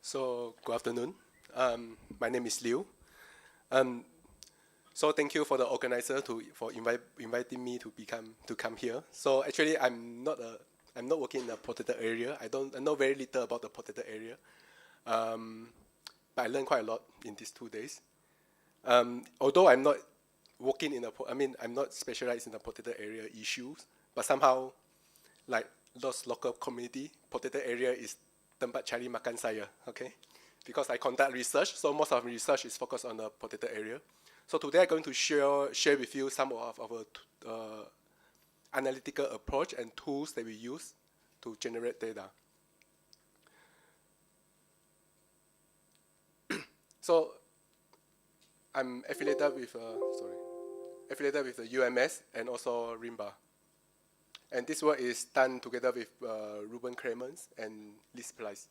So good afternoon. My name is Liew. So thank you for the organizer for inviting me to come here. So actually, I'm not working in the protected area. I know very little about the protected area, but I learned quite a lot in these 2 days. Although I'm not working in I'm not specialized in the protected area issues, but somehow, like those local community, protected area is tempat cari makan saya, okay? Because I conduct research, so most of my research is focused on the protected area. So today I'm going to share with you some of our analytical approach and tools that we use to generate data. So I'm affiliated with the UMS and also RIMBA. And this work is done together with Ruben Clemens and Liz Price.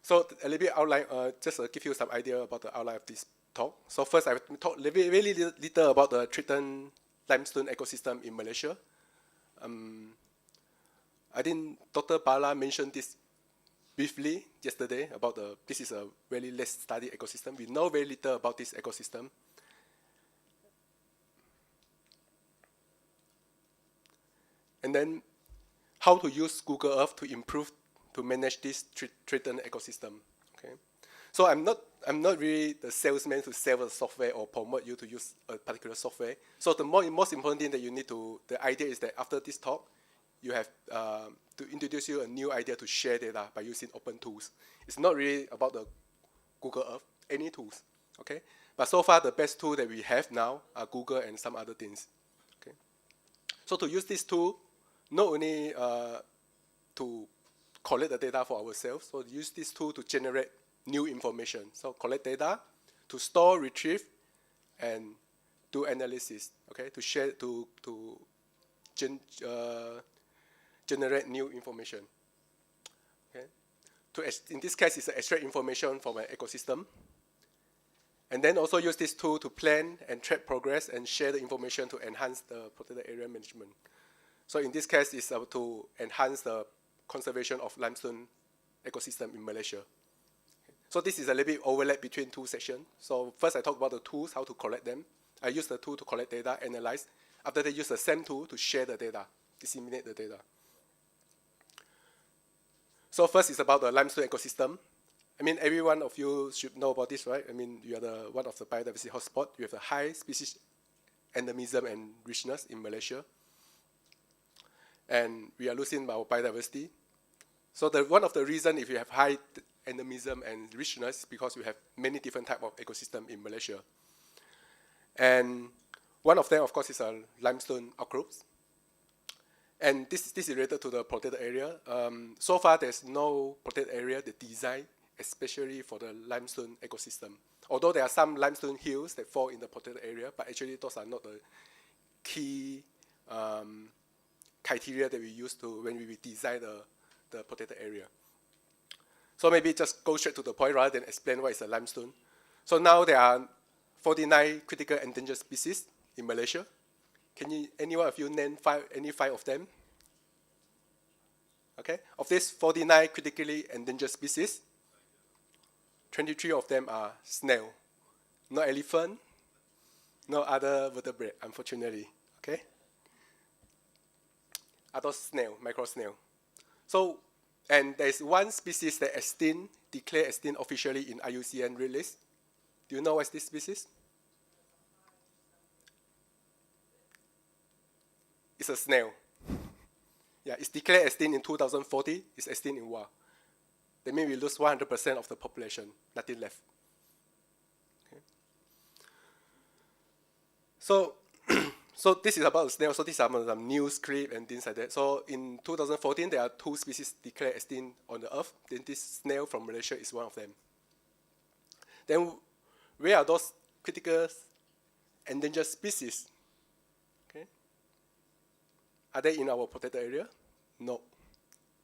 So a little bit outline, just give you some idea about the outline of this talk. So first I will talk really little about the threatened limestone ecosystem in Malaysia. I think Dr. Bala mentioned this briefly yesterday about this is a very less studied ecosystem. We know very little about this ecosystem. And then how to use Google Earth to manage this threatened ecosystem. Okay, so I'm not really the salesman to sell a software or promote you to use a particular software. So the most important thing that you need to, the idea is that after this talk, you have to introduce you a new idea to share data by using open tools. It's not really about the Google Earth, any tools. Okay, but so far the best tool that we have now are Google and some other things. Okay, so to use this tool, not only to collect the data for ourselves, so use this tool to generate new information. So collect data, to store, retrieve, and do analysis. Okay, to share, to generate new information. Okay, in this case, it's to extract information from an ecosystem, and then also use this tool to plan and track progress and share the information to enhance the protected area management. So in this case, it's to enhance the conservation of limestone ecosystem in Malaysia. So this is a little bit overlap between two sections. So first I talk about the tools, how to collect them. I use the tool to collect data, analyze. After that, use the same tool to share the data, disseminate the data. So first is about the limestone ecosystem. I mean, every one of you should know about this, right? I mean, you are one of the biodiversity hotspot. You have a high species endemism and richness in Malaysia. And we are losing our biodiversity. So one of the reasons if you have high endemism and richness is because you have many different types of ecosystem in Malaysia. And one of them, of course, is a limestone outcrops. And this is related to the protected area. So far, there's no protected area that designed especially for the limestone ecosystem. Although there are some limestone hills that fall in the protected area, but actually those are not the key criteria that we use when we design the protected area. So maybe just go straight to the point rather than explain what is a limestone. So now there are 49 critical endangered species in Malaysia. Can anyone of you name any five of them? Okay, of these 49 critically endangered species, 23 of them are snail. No elephant, no other vertebrate, unfortunately. Okay. Other snail, micro snail. So, and there is one species that declared extinct officially in IUCN Red List. Do you know what's this species? It's a snail. Yeah, it's declared extinct in 2040. It's extinct in what? That means we lose 100% of the population, nothing left. Okay. So this is about the snail. So these are some new script and things like that. So in 2014, there are 2 species declared extinct on the Earth. Then this snail from Malaysia is one of them. Then where are those critical endangered species? Okay. Are they in our protected area? No,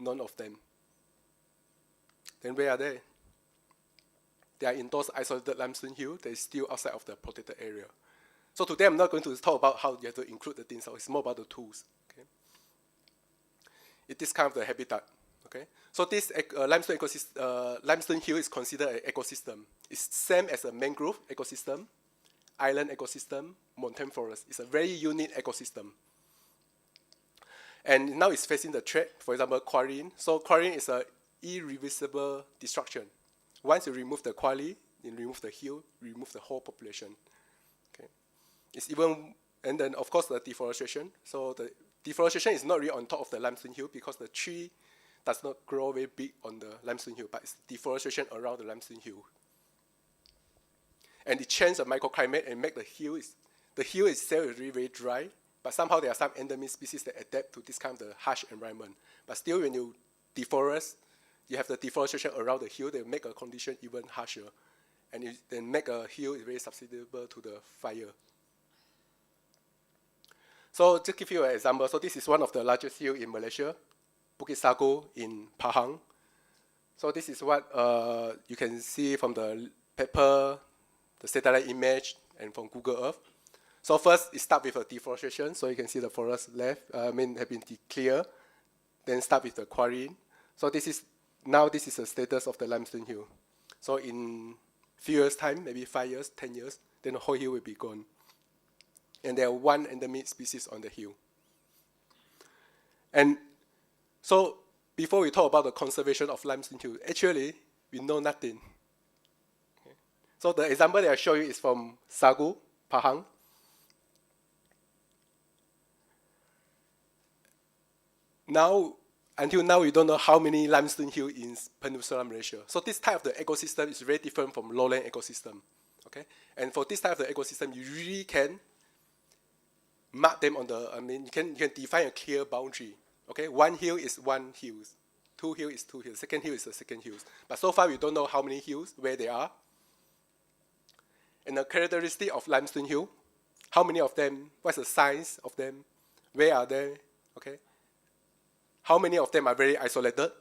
none of them. Then where are they? They are in those isolated limestone hills. They're still outside of the protected area. So today I'm not going to talk about how you have to include the things. So it's more about the tools. Okay. It is kind of the habitat. Okay, so this limestone hill is considered an ecosystem. It's same as a mangrove ecosystem, island ecosystem, montane forest. It's a very unique ecosystem. And now it's facing the threat, for example, quarrying. So quarrying is an irreversible destruction. Once you remove the quarry, you remove the hill, you remove the whole population. Okay, it's even, and then of course the deforestation. So the deforestation is not really on top of the limestone hill because the tree does not grow very big on the limestone hill, but it's deforestation around the limestone hill. And it changes the microclimate and make the hill itself is really very dry, but somehow there are some endemic species that adapt to this kind of the harsh environment. But still, when you deforest, you have the deforestation around the hill, they make a condition even harsher. And it then make a hill very susceptible to the fire. So to give you an example, so this is one of the largest hills in Malaysia, Bukit Sago in Pahang. So this is what you can see from the paper, the satellite image, and from Google Earth. So first, it starts with a deforestation. So you can see the forest have been cleared. Then start with the quarrying. So this is the status of the limestone hill. So in few years' time, maybe 5 years, 10 years, then the whole hill will be gone. And there are one endemic species on the hill. And so before we talk about the conservation of limestone hill, actually, we know nothing. Okay. So the example that I show you is from Sagu, Pahang. Until now, we don't know how many limestone hills in Peninsular Malaysia. So this type of the ecosystem is very different from lowland ecosystem. Okay? And for this type of the ecosystem, you really can mark them on the, you can define a clear boundary. Okay? One hill is one hill. Two hills is two hills. Second hill is the second hill. But so far, we don't know how many hills, where they are. And the characteristic of limestone hill, how many of them, what's the size of them, where are they, okay? How many of them are very isolated?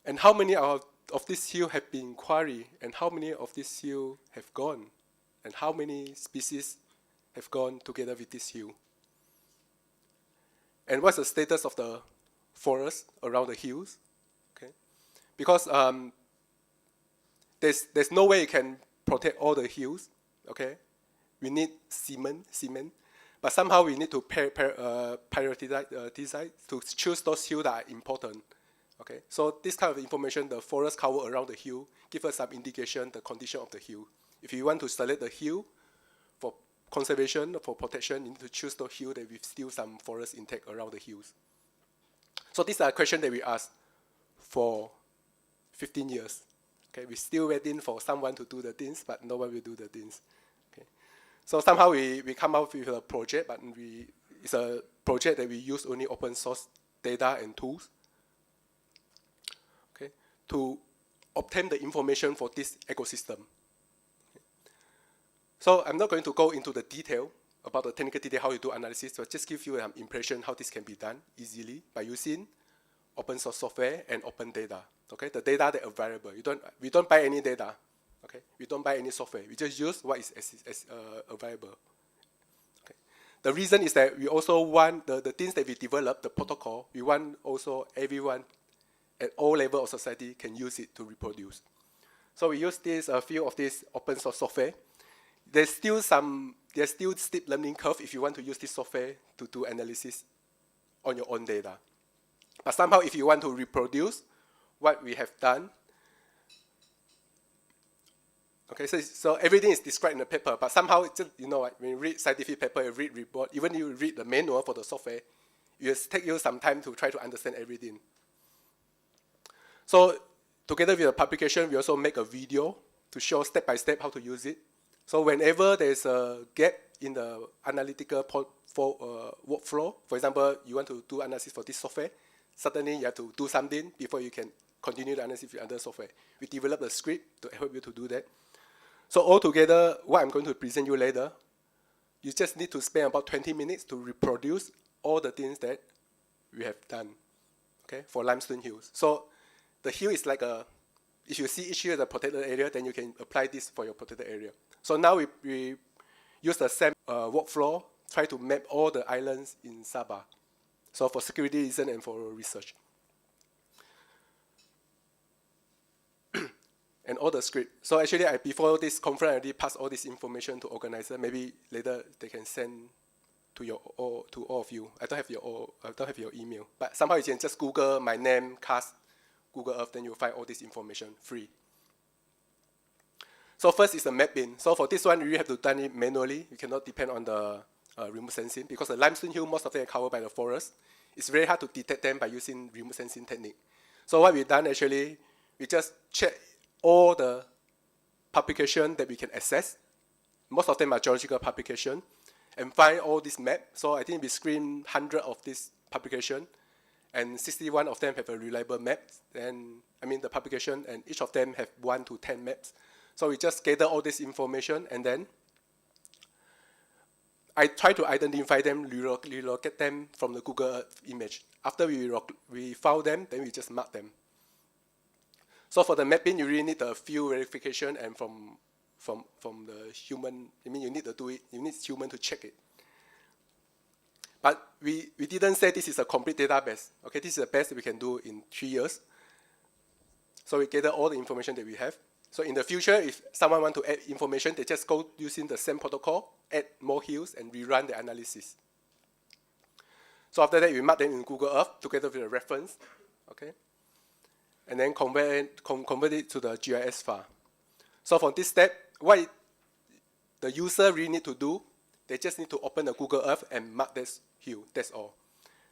And how many of these hills have been quarried? And how many of these hills have gone? And how many species have gone together with this hill? And what's the status of the forest around the hills? Okay, because there's no way you can protect all the hills. Okay, we need cement. But somehow we need to prioritize to choose those hills that are important. Okay, so this kind of information, the forest cover around the hill, give us some indication the condition of the hill. If you want to select the hill for conservation, for protection, you need to choose the hill that with still some forest intact around the hills. So these are questions that we asked for 15 years. Okay, we're still waiting for someone to do the things, but no one will do the things. So somehow we come up with a project, but it's a project that we use only open source data and tools, okay, to obtain the information for this ecosystem. Okay. So I'm not going to go into the detail about the technical detail, how you do analysis, but just give you an impression how this can be done easily by using open source software and open data. Okay, the data that are available. We don't buy any data. Okay, we don't buy any software. We just use what is available. Okay. The reason is that we also want the things that we develop, the protocol, we want also everyone at all levels of society can use it to reproduce. So we use a few of these open source software. There's still steep learning curve if you want to use this software to do analysis on your own data. But somehow if you want to reproduce what we have done, okay, so everything is described in the paper, but somehow, when you read scientific paper, you read report, even you read the manual for the software, it will take you some time to try to understand everything. So together with the publication, we also make a video to show step by step how to use it. So whenever there's a gap in the analytical workflow, for example, you want to do analysis for this software, suddenly you have to do something before you can continue the analysis with other software. We develop a script to help you to do that. So altogether, what I'm going to present you later, you just need to spend about 20 minutes to reproduce all the things that we have done, okay, for limestone hills. So the hill is like if you see each hill as a protected area, then you can apply this for your protected area. So now we use the same workflow, try to map all the islands in Sabah. So for security reason and for research. and all the script. So actually, before this conference, I already passed all this information to organizer. Maybe later they can send to all of you. I don't have your email, but somehow you can just Google my name, Karst, Google Earth, then you'll find all this information free. So first is the map bin. So for this one, you have to do it manually. You cannot depend on the remote sensing because the limestone hill, most of them are covered by the forest. It's very hard to detect them by using remote sensing technique. So what we've done actually, we just check all the publication that we can access. Most of them are geological publication, and find all this map. So I think we screen 100 of this publication, and 61 of them have a reliable map. And I mean the publication, and each of them have 1 to 10 maps. So we just gather all this information, and then I try to identify them, relocate them from the Google Earth image. After we found them, then we just mark them. So for the mapping, you really need a field verification, and from the human, I mean, you need to do it. You need human to check it. But we didn't say this is a complete database. Okay, this is the best we can do in 3 years. So we gather all the information that we have. So in the future, if someone wants to add information, they just go using the same protocol, add more hills, and rerun the analysis. So after that, we mark them in Google Earth together with a reference, okay? And then convert it to the GIS file. So for this step, what the user really need to do, they just need to open the Google Earth and mark this hill, that's all.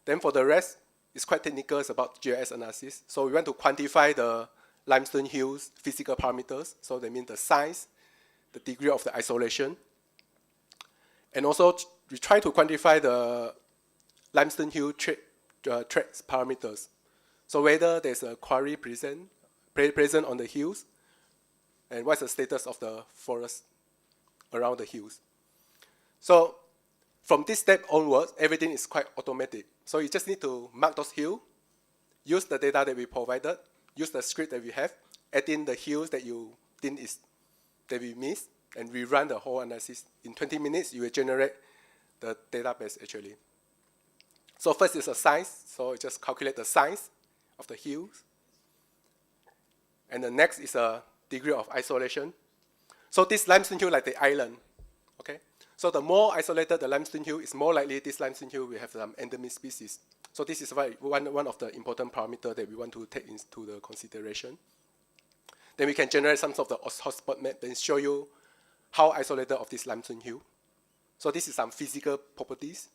Then for the rest, it's quite technical, it's about GIS analysis. So we want to quantify the limestone hills physical parameters, so that means the size, the degree of the isolation. And also, we try to quantify the limestone hill threat parameters. So whether there's a quarry present on the hills, and what's the status of the forest around the hills. So from this step onwards, everything is quite automatic. So you just need to mark those hills, use the data that we provided, use the script that we have, add in the hills that you think that we missed, and rerun the whole analysis. In 20 minutes, you will generate the database actually. So first is a size, so you just calculate the size of the hills. And the next is a degree of isolation. So this limestone hill like the island, okay? So the more isolated the limestone hill is, more likely this limestone hill will have some endemic species. So this is one of the important parameters that we want to take into the consideration. Then we can generate some sort of the hotspot map and show you how isolated of this limestone hill. So this is some physical properties.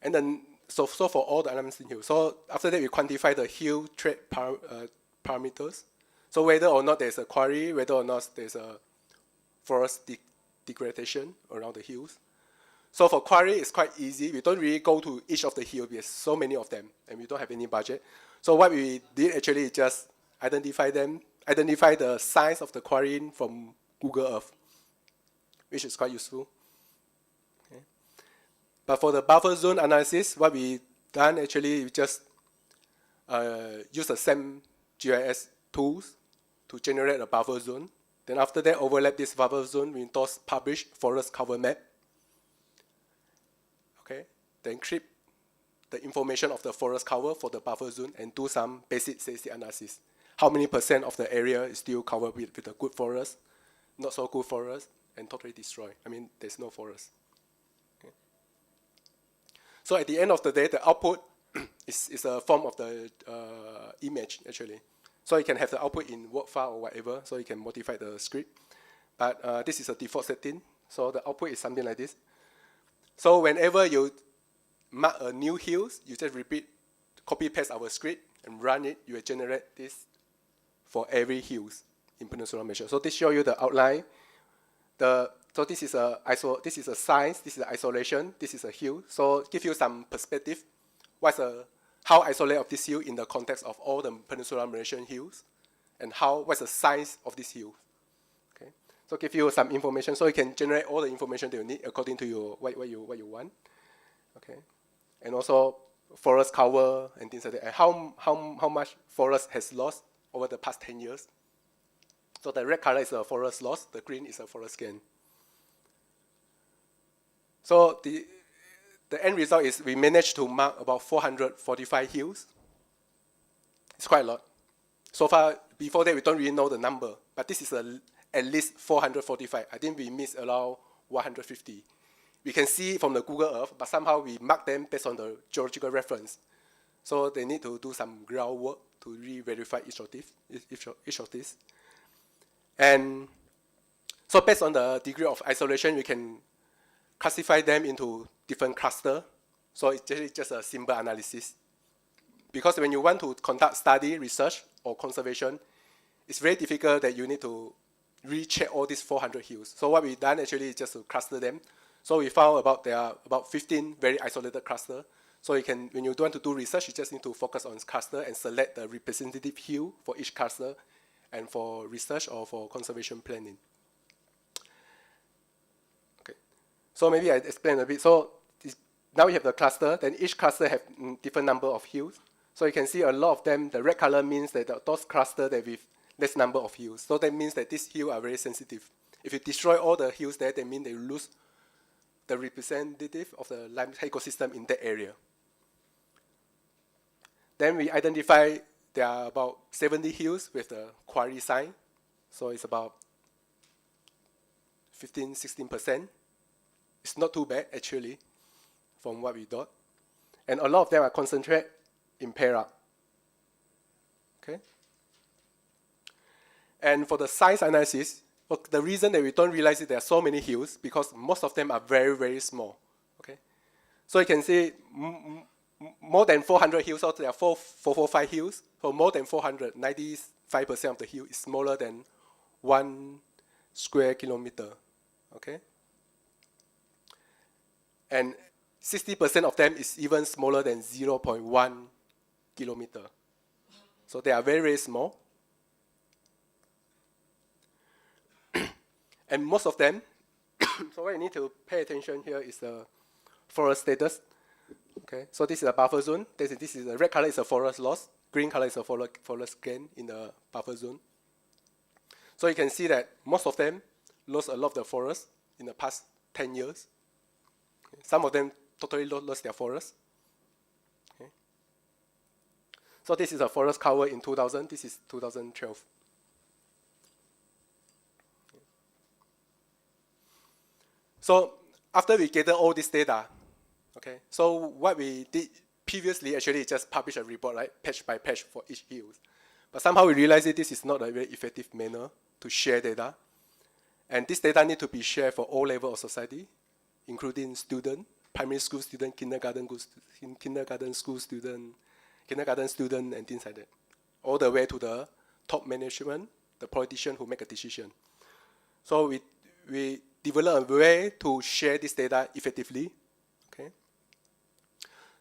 And then, so for all the limestone hills. So after that, we quantify the hill threat parameters. So whether or not there's a quarry, whether or not there's a forest degradation around the hills. So for quarry, it's quite easy. We don't really go to each of the hills. There's so many of them, and we don't have any budget. So what we did actually is just identify the size of the quarry from Google Earth, which is quite useful. Okay. But for the buffer zone analysis, what we done actually, we just use the same GIS tools to generate a buffer zone. Then after that, overlap this buffer zone with those published forest cover map. Okay, then encrypt the information of the forest cover for the buffer zone and do some basic statistic analysis. How many % of the area is still covered with a good forest, not so good forest, and totally destroyed? I mean, there's no forest. Okay. So at the end of the day, the output is a form of the image, actually. So you can have the output in Word file or whatever, so you can modify the script. But this is a default setting, so the output is something like this. So whenever you mark a new hills, you just copy paste our script and run it. You will generate this for every hills in Peninsula Malaysia. So this shows you the outline. So this is a size, this is a isolation, this is a hill. So give you some perspective. How isolated of this hill in the context of all the Peninsula Malaysian hills, and what's the size of this hill. Okay. So give you some information, so you can generate all the information that you need according to your what you want. Okay. And also forest cover and things like that. And how much forest has lost over the past 10 years. So the red color is a forest loss, the green is a forest gain. So the end result is we managed to mark about 445 hills. It's quite a lot. So far, before that we don't really know the number, but this is at least 445. I think we missed around 150. We can see from the Google Earth, but somehow we mark them based on the geological reference. So they need to do some groundwork to re-verify each of these. And so based on the degree of isolation, we can classify them into different clusters. So it's just a simple analysis. Because when you want to conduct study, research, or conservation, it's very difficult that you need to recheck all these 400 hills. So what we've done actually is just to cluster them. So we found there are about 15 very isolated clusters. So you can, when you want to do research, you just need to focus on cluster and select the representative hill for each cluster and for research or for conservation planning. Okay, so maybe I explain a bit. So now we have the cluster, then each cluster have different number of hills. So you can see a lot of them, the red color means that those clusters that with less number of hills. So that means that these hills are very sensitive. If you destroy all the hills there, that means they lose the representative of the limestone ecosystem in that area. Then we identify there are about 70 hills with the quarry sign. So it's about 15–16%. It's not too bad actually from what we thought. And a lot of them are concentrated in Perak. Okay. And for the size analysis, the reason that we don't realize that there are so many hills because most of them are very, very small. Okay. So you can see more than 400 hills, so there are 445 hills. So more than 400, 95% of the hill is smaller than 1 square kilometer. Okay. And 60% of them is even smaller than 0.1 kilometer. So they are very, very small. And most of them, so what you need to pay attention here is the forest status. Okay, so this is a buffer zone. This is the red color is a forest loss. Green color is a forest gain in the buffer zone. So you can see that most of them lost a lot of the forest in the past 10 years. Okay. Some of them totally lost their forest. Okay. So this is a forest cover in 2000. This is 2012. Okay. So after we gather all this data, okay, so what we did previously actually just publish a report, right, patch by patch for each hill. But somehow we realized that this is not a very effective manner to share data. And this data need to be shared for all levels of society, including student, primary school student, kindergarten school student, kindergarten student, and things like that. All the way to the top management, the politician who make a decision. So we develop a way to share this data effectively. Okay.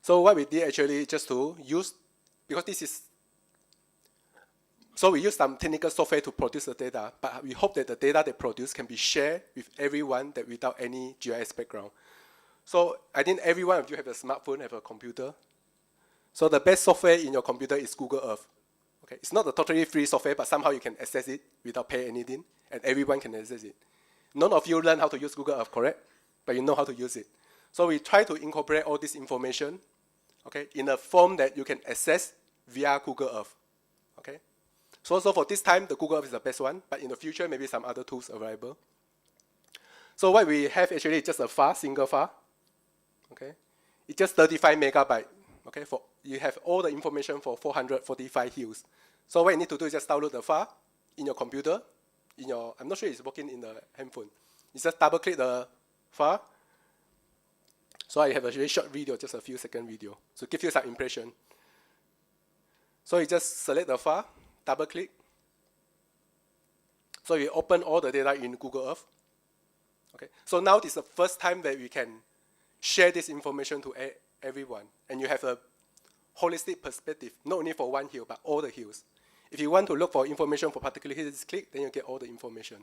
So what we did actually just to use, because this is, so we use some technical software to produce the data, but we hope that the data they produce can be shared with everyone that without any GIS background. So I think every one of you have a smartphone, have a computer. So the best software in your computer is Google Earth. Okay, it's not a totally free software, but somehow you can access it without paying anything, and everyone can access it. None of you learn how to use Google Earth, correct? But you know how to use it. So we try to incorporate all this information, okay, in a form that you can access via Google Earth. Okay. So for this time, the Google Earth is the best one, but in the future, maybe some other tools available. So what we have actually is just a file, single file. Okay. It's just 35 megabytes. Okay. You have all the information for 445 hills. So what you need to do is just download the file in your computer. I'm not sure it's working in the handphone. You just double click the file. So I have a very short video, just a few second video, to give you some impression. So you just select the file, double click. So you open all the data in Google Earth. Okay. So now this is the first time that we can share this information to everyone, and you have a holistic perspective, not only for one hill, but all the hills. If you want to look for information for particular hills, just click, then you get all the information.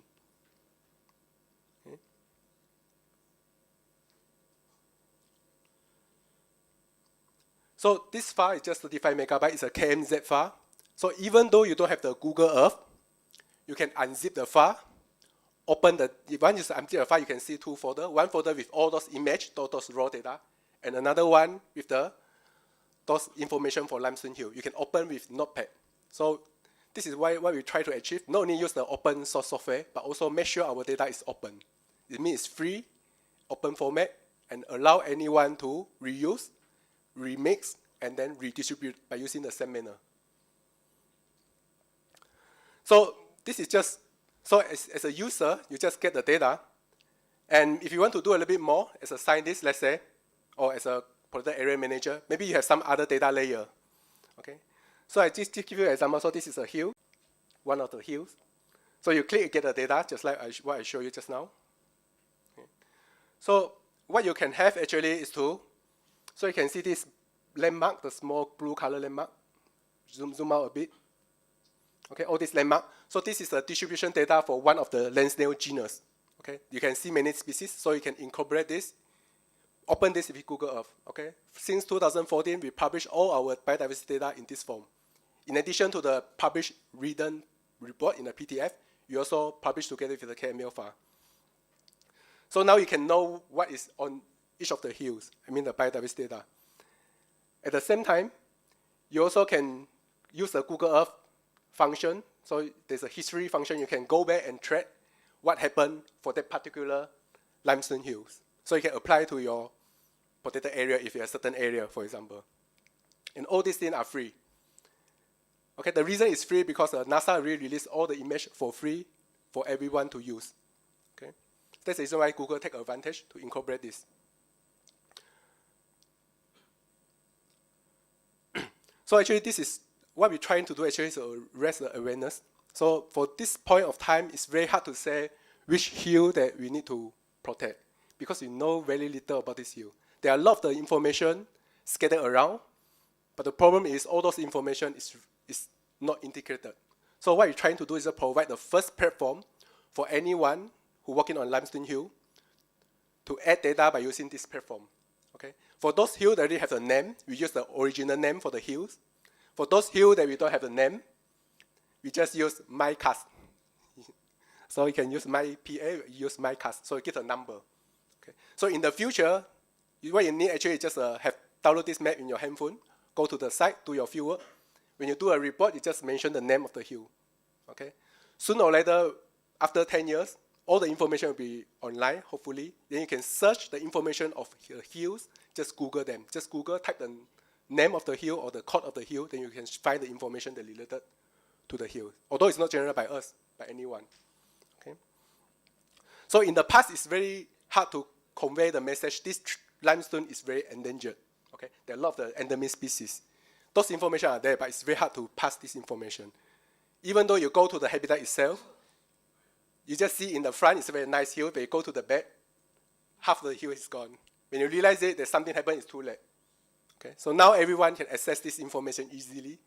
Okay. So this file is just 35 megabytes. It's a KMZ file. So even though you don't have the Google Earth, you can unzip the file, open the, if one is unzip the file, you can see two folders. One folder with all those images, those raw data, and another one with those information for limestone hill. You can open with Notepad. So This is what we try to achieve. Not only use the open source software, but also make sure our data is open. It means it's free, open format, and allow anyone to reuse, remix, and then redistribute by using the same manner. So this is just, so as a user, you just get the data. And if you want to do a little bit more, as a scientist, let's say, or as a protected area manager, maybe you have some other data layer. Okay? So I just give you an example. So this is a hill, one of the hills. So you click, get the data, just like what I showed you just now. Okay. So what you can have actually is so you can see this landmark, the small blue color landmark. Zoom out a bit. Okay, all this landmark. So this is the distribution data for one of the land snail genus. Okay, you can see many species, so you can incorporate this. Open this with Google Earth. Okay, since 2014, we publish all our biodiversity data in this form. In addition to the published written report in the PDF, you also publish together with the KML file. So now you can know what is on each of the hills. I mean the biodiversity data. At the same time, you also can use the Google Earth function. So there's a history function. You can go back and track what happened for that particular limestone hills. So you can apply to your protected area if you have a certain area, for example. And all these things are free. Okay, the reason it's free because NASA really released all the images for free for everyone to use. Okay, that's the reason why Google take advantage to incorporate this. So actually, this is what we're trying to do. Actually, is to raise the awareness. So for this point of time, it's very hard to say which hill that we need to protect because we know very little about this hill. There are a lot of the information scattered around, but the problem is all those information is not integrated. So what we're trying to do is to provide the first platform for anyone who working on limestone hill to add data by using this platform. Okay. For those hills that already have a name, we use the original name for the hills. For those hills that we don't have a name, we just use my Karst. So you can use my PA, use my Karst, so you get a number. Okay. So in the future, what you need actually is just have download this map in your handphone, go to the site, do your fieldwork. When you do a report, you just mention the name of the hill. Okay. Sooner or later, after 10 years, all the information will be online, hopefully. Then you can search the information of the hills, just Google them. Just Google, type the name of the hill or the code of the hill, then you can find the information that related to the hill. Although it's not generated by us, by anyone. Okay. So in the past, it's very hard to convey the message. This limestone is very endangered. Okay. There are a lot of the endemic species. Those information are there, but it's very hard to pass this information. Even though you go to the habitat itself, you just see in the front it's a very nice hill, but you go to the back, half the hill is gone. When you realize that something happened, it's too late. Okay? So now everyone can access this information easily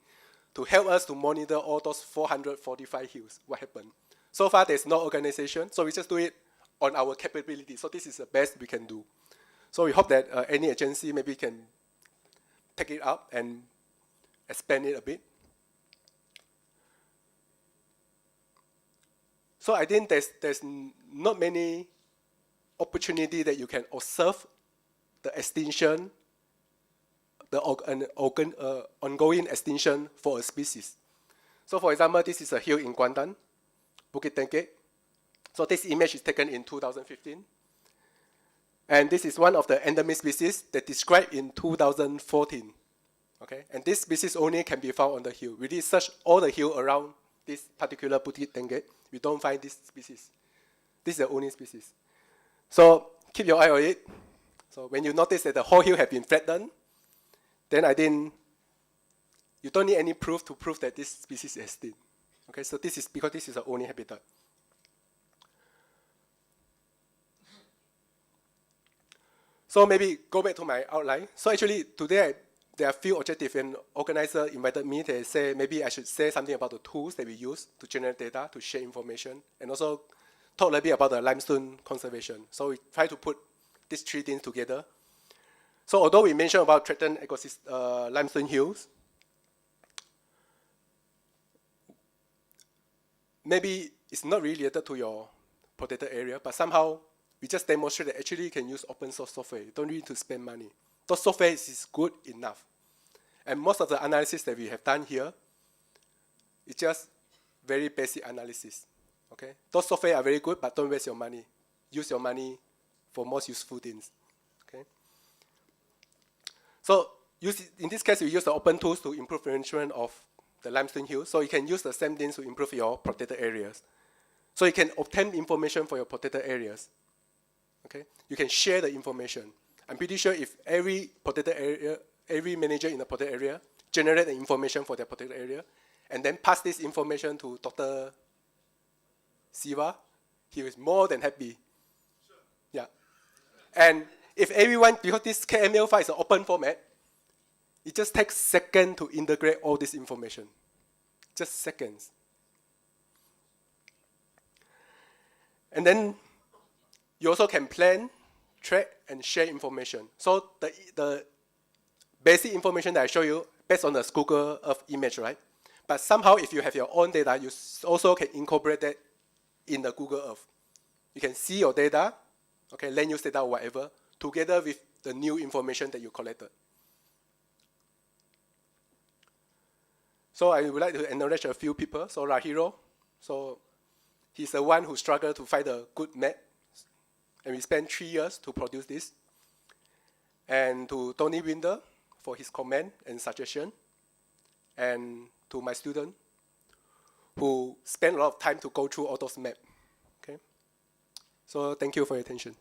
to help us to monitor all those 445 hills, what happened. So far, there's no organization, so we just do it on our capability. So this is the best we can do. So we hope that any agency maybe can take it up and expand it a bit. So I think there's not many opportunity that you can observe the extinction, the ongoing extinction for a species. So for example, this is a hill in Kuantan, Bukit Tengkek. So this image is taken in 2015. And this is one of the endemic species that described in 2014. Okay? And this species only can be found on the hill. We did search all the hill around this particular Bukit Tengkek. We don't find this species. This is the only species. So keep your eye on it. So when you notice that the whole hill has been flattened, then I think you don't need any proof to prove that this species is extinct. Okay, so this is because this is the only habitat. So maybe go back to my outline. So actually today there are a few objectives, and organizer invited me. They say maybe I should say something about the tools that we use to generate data, to share information, and also talk a little bit about the limestone conservation. So we try to put these three things together. So although we mentioned about threatened ecosystem, limestone hills, maybe it's not really related to your protected area, but somehow we just demonstrate that actually you can use open source software. You don't need to spend money. The software is good enough. And most of the analysis that we have done here, it's just very basic analysis. Okay, those software are very good, but don't waste your money. Use your money for most useful things. Okay. So in this case, you use the open tools to improve management of the limestone hill. So you can use the same things to improve your protected areas. So you can obtain information for your protected areas. Okay, you can share the information. I'm pretty sure if every protected area, every manager in the protected area generate the information for their protected area, and then pass this information to Dr. Siva, he was more than happy. Sure. Yeah. And if everyone, because this KML file is an open format, it just takes seconds to integrate all this information. Just seconds. And then you also can plan, track, and share information. So the basic information that I show you, based on the Google Earth image, right? But somehow, if you have your own data, you also can incorporate that in the Google Earth. You can see your data, okay, land use data or whatever, together with the new information that you collected. So I would like to acknowledge a few people. So Rahiro, so he's the one who struggled to find a good map, and we spent 3 years to produce this. And to Tony Winder for his comment and suggestion, and to my student who spent a lot of time to go through all those maps. Okay? So thank you for your attention.